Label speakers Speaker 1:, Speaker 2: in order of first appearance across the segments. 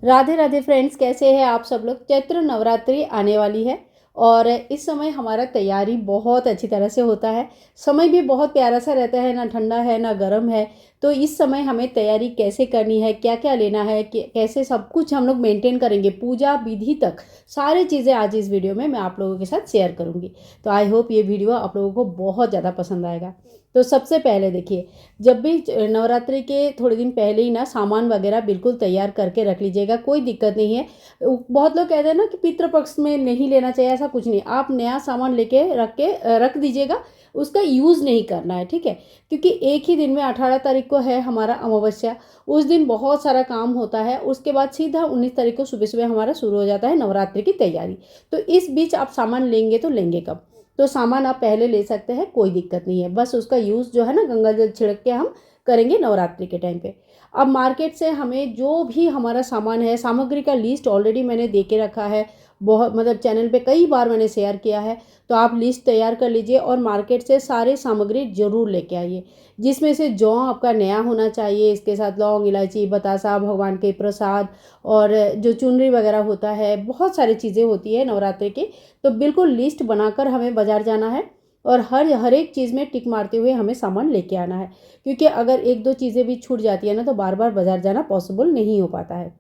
Speaker 1: Radhe Radhe friends, कैसे हैं आप सब लोग। चैत्र नवरात्रि आने वाली है और इस समय हमारा तैयारी बहुत अच्छी तरह से होता है। समय भी बहुत प्यारा सा रहता है, ना ठंडा है ना गर्म है। तो इस समय हमें तैयारी कैसे करनी है, क्या क्या लेना है, कैसे सब कुछ हम लोग मेंटेन करेंगे, पूजा विधि तक सारी चीज़ें आज इस वीडियो में मैं आप लोगों के साथ शेयर करूँगी। तो आई होप ये वीडियो आप लोगों को बहुत ज़्यादा पसंद आएगा। तो सबसे पहले देखिए, जब भी नवरात्रि के थोड़े दिन पहले ही ना सामान वगैरह बिल्कुल तैयार करके रख लीजिएगा, कोई दिक्कत नहीं है। बहुत लोग कहते हैं ना कि पितृपक्ष में नहीं लेना चाहिए, ऐसा कुछ नहीं। आप नया सामान लेके रख दीजिएगा, उसका यूज़ नहीं करना है, ठीक है। क्योंकि एक ही दिन में 18 तारीख को है हमारा अमावस्या। उस दिन बहुत सारा काम होता है, उसके बाद सीधा 19 तारीख को सुबह सुबह हमारा शुरू हो जाता है नवरात्रि की तैयारी। तो इस बीच आप सामान लेंगे तो लेंगे कब। तो सामान आप पहले ले सकते हैं, कोई दिक्कत नहीं है। बस उसका यूज़ जो है ना गंगा जल छिड़क के हम करेंगे नवरात्रि के टाइम पे। अब मार्केट से हमें जो भी हमारा सामान है, सामग्री का लिस्ट ऑलरेडी मैंने दे के रखा है। बहुत मतलब चैनल पे कई बार मैंने शेयर किया है। तो आप लिस्ट तैयार कर लीजिए और मार्केट से सारे सामग्री ज़रूर लेके आइए। जिसमें से जौ आपका नया होना चाहिए, इसके साथ लौंग, इलायची, बतासा, भगवान के प्रसाद और जो चुनरी वगैरह होता है, बहुत सारी चीज़ें होती है नवरात्रि की। तो बिल्कुल लिस्ट बनाकर हमें बाज़ार जाना है और हर एक चीज़ में टिक मारते हुए हमें सामान लेके आना है। क्योंकि अगर एक दो चीज़ें भी छूट जाती है ना, तो बार बार बाज़ार जाना पॉसिबल नहीं हो पाता है।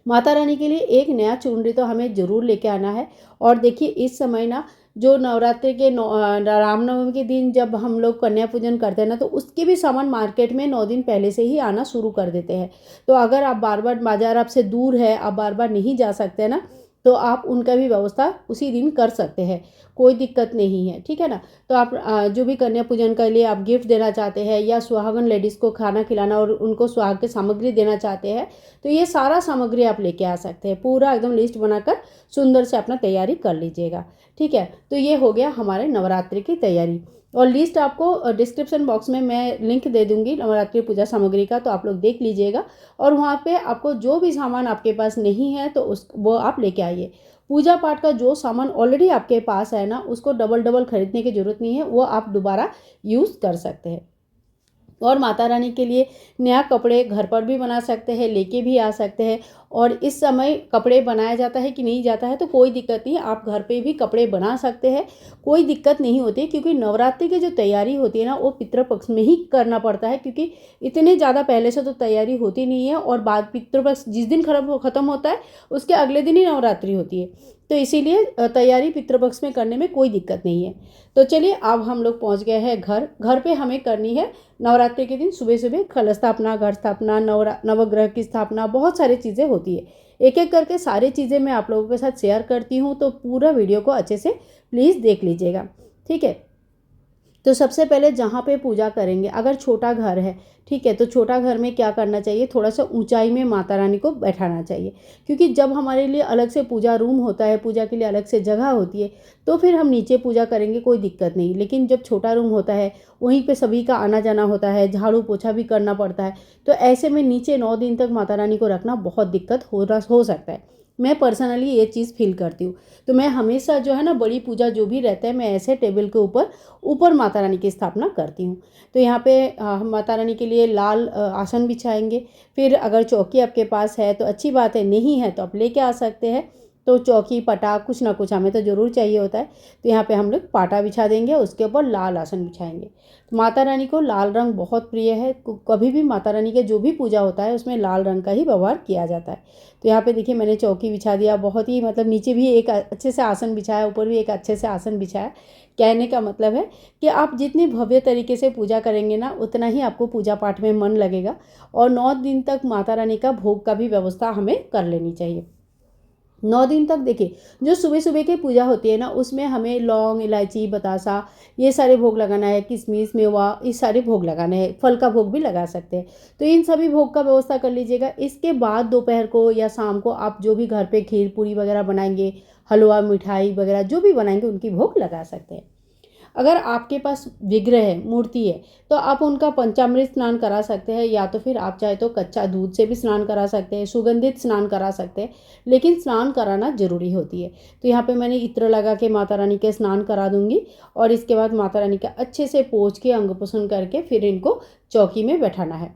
Speaker 1: माता रानी के लिए एक नया चुनरी तो हमें ज़रूर लेके आना है। और देखिए, इस समय ना जो नवरात्रि के रामनवमी के दिन जब हम लोग कन्या पूजन करते हैं ना, तो उसके भी सामान मार्केट में 9 दिन पहले से ही आना शुरू कर देते हैं। तो अगर आप बार बार बाज़ार आपसे दूर है, आप बार बार नहीं जा सकते ना, तो आप उनका भी व्यवस्था उसी दिन कर सकते हैं, कोई दिक्कत नहीं है, ठीक है ना। तो आप जो भी कन्या पूजन के लिए आप गिफ्ट देना चाहते हैं या सुहागन लेडीज़ को खाना खिलाना और उनको सुहाग की सामग्री देना चाहते हैं, तो ये सारा सामग्री आप लेके आ सकते हैं। पूरा एकदम लिस्ट बनाकर सुंदर से अपना तैयारी कर लीजिएगा, ठीक है। तो ये हो गया हमारे नवरात्रि की तैयारी। और लिस्ट आपको डिस्क्रिप्शन बॉक्स में मैं लिंक दे दूंगी नवरात्रि पूजा सामग्री का, तो आप लोग देख लीजिएगा। और वहाँ पे आपको जो भी सामान आपके पास नहीं है तो वो आप लेके आइए। पूजा पाठ का जो सामान ऑलरेडी आपके पास है ना, उसको डबल डबल खरीदने की ज़रूरत नहीं है, वो आप दोबारा यूज़ कर सकते हैं। और माता रानी के लिए नया कपड़े घर पर भी बना सकते हैं, लेके भी आ सकते हैं। और इस समय कपड़े बनाया जाता है कि नहीं जाता है तो कोई दिक्कत नहीं है, आप घर पे भी कपड़े बना सकते हैं, कोई दिक्कत नहीं होती। क्योंकि नवरात्रि की जो तैयारी होती है ना, वो पितृपक्ष में ही करना पड़ता है। क्योंकि इतने ज़्यादा पहले से तो तैयारी होती नहीं है, और बाद पितृपक्ष जिस दिन ख़त्म होता है उसके अगले दिन ही नवरात्रि होती है। तो इसीलिए तैयारी पितृपक्ष में करने में कोई दिक्कत नहीं है। तो चलिए, अब हम लोग पहुँच गए हैं घर पे हमें करनी है नवरात्रि के दिन सुबह सुबह कलश स्थापना, घर स्थापना, नवग्रह की स्थापना, बहुत सारी चीज़ें होती है। एक एक करके सारी चीज़ें मैं आप लोगों के साथ शेयर करती हूँ, तो पूरा वीडियो को अच्छे से प्लीज़ देख लीजिएगा, ठीक है। तो सबसे पहले जहाँ पे पूजा करेंगे, अगर छोटा घर है, ठीक है, तो छोटा घर में क्या करना चाहिए, थोड़ा सा ऊंचाई में माता रानी को बैठाना चाहिए। क्योंकि जब हमारे लिए अलग से पूजा रूम होता है, पूजा के लिए अलग से जगह होती है, तो फिर हम नीचे पूजा करेंगे, कोई दिक्कत नहीं। लेकिन जब छोटा रूम होता है, वहीं पे सभी का आना जाना होता है, झाड़ू पोछा भी करना पड़ता है, तो ऐसे में नीचे 9 दिन तक माता रानी को रखना बहुत दिक्कत हो सकता है। मैं पर्सनली ये चीज़ फील करती हूँ। तो मैं हमेशा जो है ना, बड़ी पूजा जो भी रहता है, मैं ऐसे टेबल के ऊपर माता रानी की स्थापना करती हूँ। तो यहाँ पे हम माता रानी के लिए लाल आसन बिछाएंगे। फिर अगर चौकी आपके पास है तो अच्छी बात है, नहीं है तो आप लेके आ सकते हैं। तो चौकी, पटा, कुछ ना कुछ हमें तो ज़रूर चाहिए होता है। तो यहाँ पे हम लोग पाटा बिछा देंगे, उसके ऊपर लाल आसन बिछाएंगे। तो माता रानी को लाल रंग बहुत प्रिय है। कभी भी माता रानी के जो भी पूजा होता है उसमें लाल रंग का ही व्यवहार किया जाता है। तो यहाँ पे देखिए, मैंने चौकी बिछा दिया, बहुत ही मतलब नीचे भी एक अच्छे से आसन बिछाया, ऊपर भी एक अच्छे से आसन बिछाया। कहने का मतलब है कि आप जितनी भव्य तरीके से पूजा करेंगे ना, उतना ही आपको पूजा पाठ में मन लगेगा। और 9 दिन तक माता रानी का भोग का भी व्यवस्था हमें कर लेनी चाहिए। 9 दिन तक देखिए, जो सुबह सुबह की पूजा होती है ना, उसमें हमें लौंग, इलायची, बतासा, ये सारे भोग लगाना है, किशमिश, मेवा, ये सारे भोग लगाने हैं। फल का भोग भी लगा सकते हैं। तो इन सभी भोग का व्यवस्था कर लीजिएगा। इसके बाद दोपहर को या शाम को आप जो भी घर पे खीर पूरी वगैरह बनाएंगे, हलवा, मिठाई वगैरह जो भी बनाएंगे, उनकी भोग लगा सकते हैं। अगर आपके पास विग्रह है, मूर्ति है, तो आप उनका पंचामृत स्नान करा सकते हैं, या तो फिर आप चाहे तो कच्चा दूध से भी स्नान करा सकते हैं, सुगंधित स्नान करा सकते हैं। लेकिन स्नान कराना जरूरी होती है। तो यहाँ पे मैंने इत्र लगा के माता रानी के स्नान करा दूंगी। और इसके बाद माता रानी का अच्छे से पोंछ के अंग पुछन करके फिर इनको चौकी में बैठाना है।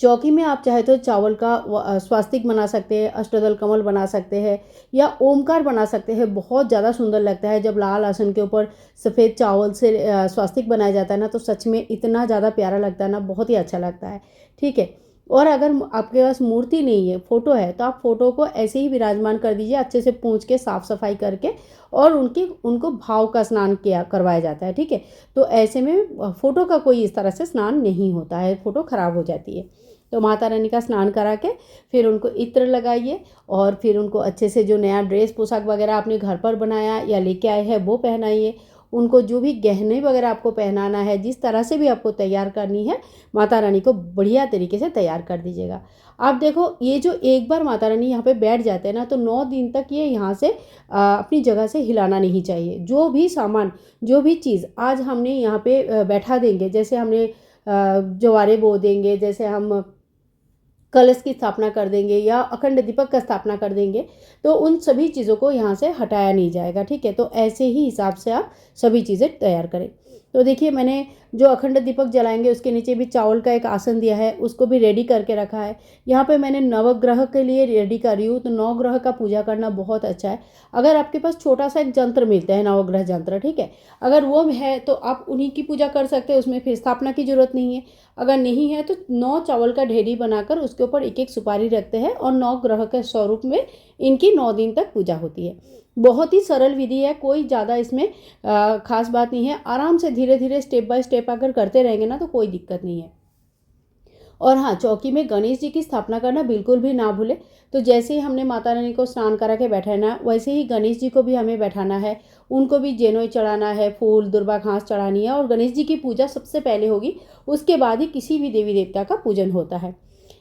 Speaker 1: चौकी में आप चाहे तो चावल का स्वास्तिक बना सकते हैं, अष्टदल कमल बना सकते हैं या ओमकार बना सकते हैं। बहुत ज़्यादा सुंदर लगता है जब लाल आसन के ऊपर सफ़ेद चावल से स्वास्तिक बनाया जाता है ना, तो सच में इतना ज़्यादा प्यारा लगता है ना, बहुत ही अच्छा लगता है। ठीक है। और अगर आपके पास मूर्ति नहीं है, फ़ोटो है, तो आप फ़ोटो को ऐसे ही विराजमान कर दीजिए, अच्छे से पोंछ के साफ़ सफाई करके, और उनको भाव का स्नान किया करवाया जाता है। ठीक है। तो ऐसे में फ़ोटो का कोई इस तरह से स्नान नहीं होता है, फ़ोटो ख़राब हो जाती है। तो माता रानी का स्नान करा के फिर उनको इत्र लगाइए, और फिर उनको अच्छे से जो नया ड्रेस पोशाक वगैरह आपने घर पर बनाया या लेके आए हैं वो पहनाइए। उनको जो भी गहने वगैरह आपको पहनाना है, जिस तरह से भी आपको तैयार करनी है, माता रानी को बढ़िया तरीके से तैयार कर दीजिएगा। आप देखो, ये जो एक बार माता रानी यहाँ पे बैठ जाते हैं ना, तो 9 दिन तक ये यहाँ से अपनी जगह से हिलाना नहीं चाहिए। जो भी सामान, जो भी चीज़ आज हमने यहाँ पे बैठा देंगे, जैसे हमने जवारे बो देंगे, जैसे हम कलश की स्थापना कर देंगे या अखंड दीपक का स्थापना कर देंगे, तो उन सभी चीज़ों को यहाँ से हटाया नहीं जाएगा। ठीक है। तो ऐसे ही हिसाब से आप सभी चीज़ें तैयार करें। तो देखिए, मैंने जो अखंड दीपक जलाएंगे उसके नीचे भी चावल का एक आसन दिया है, उसको भी रेडी करके रखा है। यहाँ पे मैंने नवग्रह के लिए रेडी कर रही हूँ, तो नवग्रह का पूजा करना बहुत अच्छा है। अगर आपके पास छोटा सा एक यंत्र मिलता है, नवग्रह यंत्र, ठीक है, अगर वो है तो आप उन्हीं की पूजा कर सकते हैं, उसमें फिर स्थापना की जरूरत नहीं है। अगर नहीं है तो 9 चावल का ढेरी बनाकर उसके ऊपर एक एक सुपारी रखते हैं, और 9 ग्रह के स्वरूप में इनकी 9 दिन तक पूजा होती है। बहुत ही सरल विधि है, कोई ज़्यादा इसमें खास बात नहीं है। आराम से धीरे धीरे स्टेप बाय स्टेप अगर करते रहेंगे ना, तो कोई दिक्कत नहीं है। और हाँ, चौकी में गणेश जी की स्थापना करना बिल्कुल भी ना भूले। तो जैसे ही हमने माता रानी को स्नान करा के बैठाना, वैसे ही गणेश जी को भी हमें बैठाना है। उनको भी जेनोई चढ़ाना है, फूल दुर्वा घास चढ़ानी है, और गणेश जी की पूजा सबसे पहले होगी। उसके बाद ही किसी भी देवी देवता का पूजन होता है।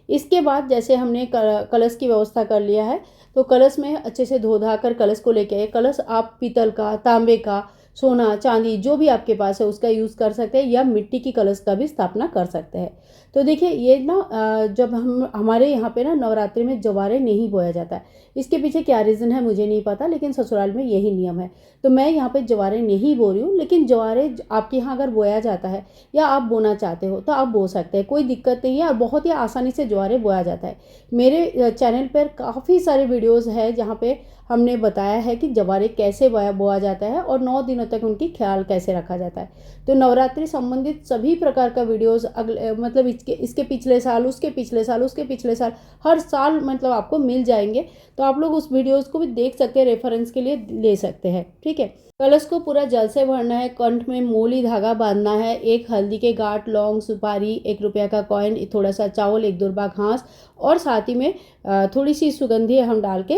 Speaker 1: इसके बाद जैसे हमने कलश की व्यवस्था कर लिया है, तो कलश में अच्छे से धो धा कर कलश को लेके आए। कलश आप पीतल का, तांबे का, सोना चांदी जो भी आपके पास है उसका यूज़ कर सकते हैं, या मिट्टी की कलश का भी स्थापना कर सकते हैं। तो देखिए, ये ना जब हमारे यहाँ पे ना नवरात्रि में जवारे नहीं बोया जाता है। इसके पीछे क्या रीज़न है मुझे नहीं पता, लेकिन ससुराल में यही नियम है। तो मैं यहाँ पे जवारे नहीं बो रही हूँ, लेकिन जवारे आपके यहाँ अगर बोया जाता है या आप बोना चाहते हो तो आप बो सकते हैं, कोई दिक्कत नहीं है, और बहुत ही आसानी से जवारे बोया जाता है। मेरे चैनल पर काफ़ी सारे वीडियोज़ है जहाँ पे हमने बताया है कि जवारे कैसे बोया जाता है और 9 दिनों तक उनकी ख्याल कैसे रखा जाता है। तो नवरात्रि संबंधित सभी प्रकार का वीडियोज़ अगले मतलब इसके पिछले साल, उसके पिछले साल, उसके पिछले साल, हर साल मतलब आपको मिल जाएंगे। तो आप लोग उस वीडियोज़ को भी देख सकते हैं, रेफरेंस के लिए ले सकते हैं। ठीक है। कलश को पूरा जल से भरना है, कंठ में मूली धागा बांधना है, एक हल्दी के गांठ, लौंग, सुपारी, 1 रुपया का कॉइन, थोड़ा सा चावल, एक दुर्बा घास, और साथ ही में थोड़ी सी सुगंधी हम डाल के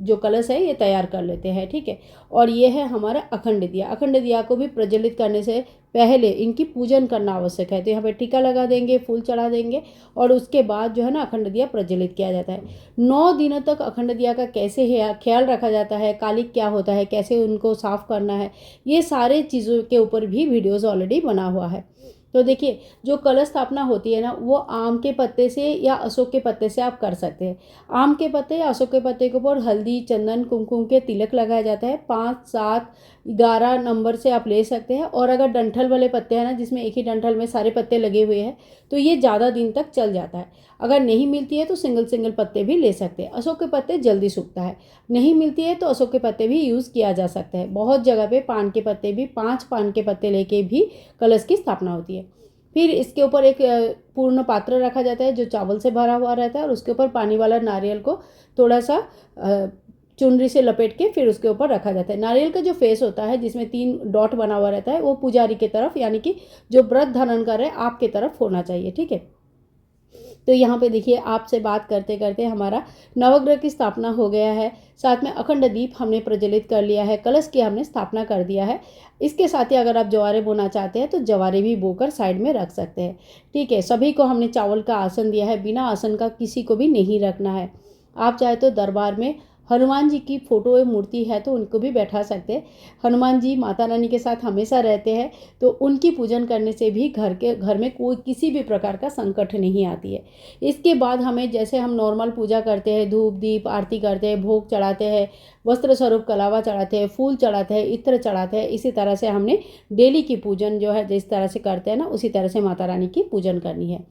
Speaker 1: जो कलश है ये तैयार कर लेते हैं। ठीक है। और ये है हमारा अखंड दिया। अखंड दिया को भी प्रज्वलित करने से पहले इनकी पूजन करना आवश्यक है। तो यहाँ पे टीका लगा देंगे, फूल चढ़ा देंगे, और उसके बाद जो है ना अखंड दिया प्रज्वलित किया जाता है। 9 दिनों तक अखंड दिया का कैसे ख्याल रखा जाता है, कालिक क्या होता है, कैसे उनको साफ करना है, ये सारे चीज़ों के ऊपर भी वीडियोज़ ऑलरेडी बना हुआ है। तो देखिए, जो कलश स्थापना होती है ना, वो आम के पत्ते से या अशोक के पत्ते से आप कर सकते हैं। आम के पत्ते या अशोक के पत्ते के ऊपर हल्दी, चंदन, कुमकुम के तिलक लगाया जाता है। 5, 7, 11 नंबर से आप ले सकते हैं। और अगर डंठल वाले पत्ते हैं ना, जिसमें एक ही डंठल में सारे पत्ते लगे हुए हैं, तो ये ज़्यादा दिन तक चल जाता है। अगर नहीं मिलती है तो सिंगल सिंगल पत्ते भी ले सकते हैं। अशोक के पत्ते जल्दी सूखता है। नहीं मिलती है तो अशोक के पत्ते भी यूज़ किया जा सकता है। बहुत जगह पे पान के पत्ते भी, 5 पान के पत्ते लेके भी कलश की स्थापना होती है। फिर इसके ऊपर एक पूर्ण पात्र रखा जाता है जो चावल से भरा हुआ रहता है, और उसके ऊपर पानी वाला नारियल को थोड़ा सा चुनरी से लपेट के फिर उसके ऊपर रखा जाता है। नारियल का जो फेस होता है जिसमें 3 डॉट बना हुआ रहता है, वो पुजारी की तरफ, यानी कि जो व्रत धारण कर रहे हैं आपके तरफ होना चाहिए। ठीक है। तो यहाँ पे देखिए, आपसे बात करते करते हमारा नवग्रह की स्थापना हो गया है। साथ में अखंड दीप हमने प्रज्वलित कर लिया है, कलश की हमने स्थापना कर दिया है। इसके साथ ही अगर आप जवारे बोना चाहते हैं तो जवारे भी बोकर साइड में रख सकते हैं। ठीक है। सभी को हमने चावल का आसन दिया है, बिना आसन का किसी को भी नहीं रखना है। आप चाहे तो दरबार में हनुमान जी की फोटो या मूर्ति है तो उनको भी बैठा सकते हैं। हनुमान जी माता रानी के साथ हमेशा रहते हैं, तो उनकी पूजन करने से भी घर में कोई किसी भी प्रकार का संकट नहीं आती है। इसके बाद हमें, जैसे हम नॉर्मल पूजा करते हैं, धूप दीप आरती करते हैं, भोग चढ़ाते हैं, वस्त्र स्वरूप कलावा चढ़ाते हैं, फूल चढ़ाते हैं, इत्र चढ़ाते हैं, इसी तरह से हमने डेली की पूजन जो है जिस तरह से करते हैं ना, उसी तरह से माता रानी की पूजन करनी है।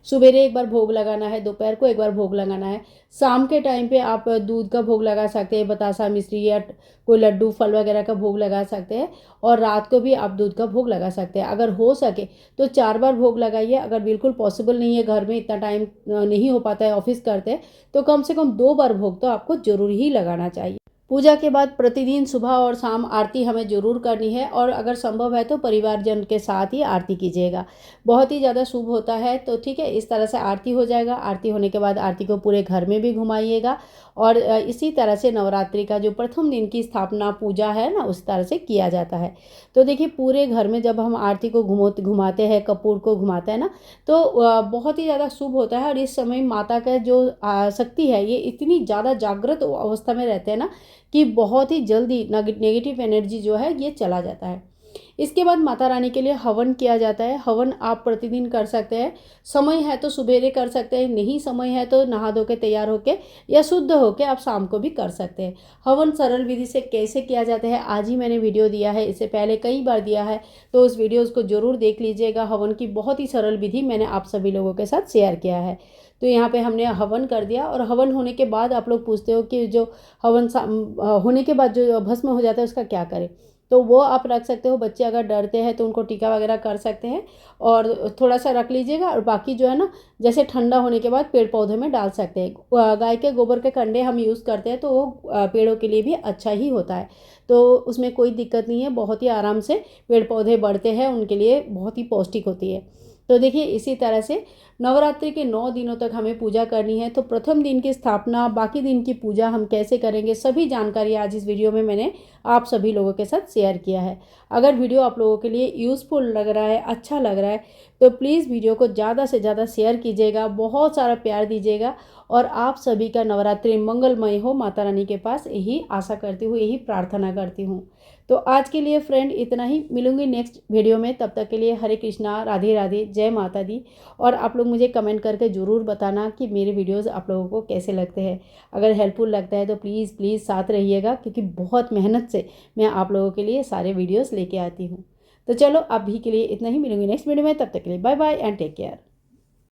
Speaker 1: सवेरे एक बार भोग लगाना है, दोपहर को एक बार भोग लगाना है, शाम के टाइम पे आप दूध का भोग लगा सकते हैं, बतासा मिश्री या कोई लड्डू फल वगैरह का भोग लगा सकते हैं, और रात को भी आप दूध का भोग लगा सकते हैं। अगर हो सके तो 4 बार भोग लगाइए। अगर बिल्कुल पॉसिबल नहीं है, घर में इतना टाइम नहीं हो पाता है, ऑफिस करते हैं, तो कम से कम 2 बार भोग तो आपको जरूर ही लगाना चाहिए। पूजा के बाद प्रतिदिन सुबह और शाम आरती हमें ज़रूर करनी है, और अगर संभव है तो परिवारजन के साथ ही आरती कीजिएगा, बहुत ही ज़्यादा शुभ होता है। तो ठीक है, इस तरह से आरती हो जाएगा। आरती होने के बाद आरती को पूरे घर में भी घुमाइएगा, और इसी तरह से नवरात्रि का जो प्रथम दिन की स्थापना पूजा है ना, उस तरह से किया जाता है। तो देखिए, पूरे घर में जब हम आरती को घुमाते हैं, कपूर को घुमाते हैं ना, तो बहुत ही ज़्यादा शुभ होता है। और इस समय माता का जो शक्ति है, ये इतनी ज़्यादा जागृत अवस्था में रहते हैं ना, कि बहुत ही जल्दी नेगेटिव एनर्जी जो है ये चला जाता है। इसके बाद माता रानी के लिए हवन किया जाता है। हवन आप प्रतिदिन कर सकते हैं। समय है तो सुबेरे कर सकते हैं, नहीं समय है तो नहा धो के तैयार होके या शुद्ध होके आप शाम को भी कर सकते हैं। हवन सरल विधि से कैसे किया जाता है, आज ही मैंने वीडियो दिया है, इससे पहले कई बार दिया है, तो उस वीडियोज़ को ज़रूर देख लीजिएगा। हवन की बहुत ही सरल विधि मैंने आप सभी लोगों के साथ शेयर किया है। तो यहाँ पे हमने हवन कर दिया, और हवन होने के बाद आप लोग पूछते हो कि जो हवन होने के बाद जो भस्म हो जाता है उसका क्या करें, तो वो आप रख सकते हो। बच्चे अगर डरते हैं तो उनको टीका वगैरह कर सकते हैं, और थोड़ा सा रख लीजिएगा, और बाकी जो है ना, जैसे ठंडा होने के बाद पेड़ पौधे में डाल सकते हैं। गाय के गोबर के कंडे हम यूज़ करते हैं, तो वो पेड़ों के लिए भी अच्छा ही होता है, तो उसमें कोई दिक्कत नहीं है। बहुत ही आराम से पेड़ पौधे बढ़ते हैं, उनके लिए बहुत ही पौष्टिक होती है। तो देखिए, इसी तरह से नवरात्रि के 9 दिनों तक हमें पूजा करनी है। तो प्रथम दिन की स्थापना, बाकी दिन की पूजा हम कैसे करेंगे, सभी जानकारी आज इस वीडियो में मैंने आप सभी लोगों के साथ शेयर किया है। अगर वीडियो आप लोगों के लिए यूज़फुल लग रहा है, अच्छा लग रहा है, तो प्लीज़ वीडियो को ज़्यादा से ज़्यादा शेयर कीजिएगा, बहुत सारा प्यार दीजिएगा, और आप सभी का नवरात्रि मंगलमय हो, माता रानी के पास यही आशा करती हूँ, यही प्रार्थना करती हूँ। तो आज के लिए फ्रेंड इतना ही, मिलूंगी नेक्स्ट वीडियो में। तब तक के लिए हरे कृष्णा, राधे राधे, जय माता दी। और आप लोग मुझे कमेंट करके ज़रूर बताना कि मेरे वीडियोस आप लोगों को कैसे लगते हैं। अगर हेल्पफुल लगता है तो प्लीज़ प्लीज़ साथ रहिएगा, क्योंकि बहुत मेहनत से मैं आप लोगों के लिए सारे वीडियोस लेके आती हूँ। तो चलो, अभी के लिए इतना ही, मिलूंगी नेक्स्ट वीडियो में। तब तक के लिए bye bye and take care.